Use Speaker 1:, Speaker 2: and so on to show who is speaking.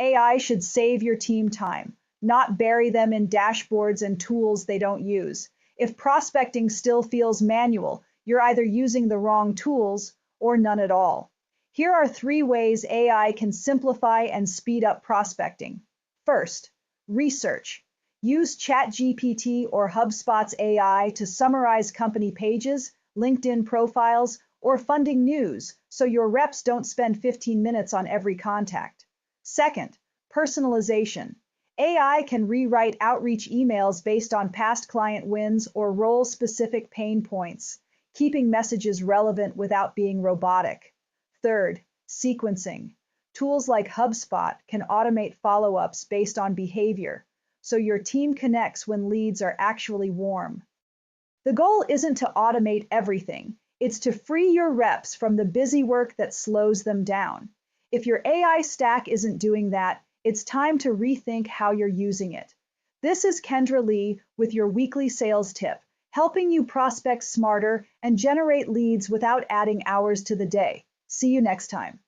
Speaker 1: AI should save your team time, not bury them in dashboards and tools they don't use. If prospecting still feels manual, you're either using the wrong tools or none at all. Here are 3 ways AI can simplify and speed up prospecting. First, research. Use ChatGPT or HubSpot's AI to summarize company pages, LinkedIn profiles, or funding news so your reps don't spend 15 minutes on every contact. Second, personalization. AI can rewrite outreach emails based on past client wins or role-specific pain points, keeping messages relevant without being robotic. Third, sequencing. Tools like HubSpot can automate follow-ups based on behavior, so your team connects when leads are actually warm. The goal isn't to automate everything, it's to free your reps from the busy work that slows them down. If your AI stack isn't doing that, it's time to rethink how you're using it. This is Kendra Lee with your weekly sales tip, helping you prospect smarter and generate leads without adding hours to the day. See you next time.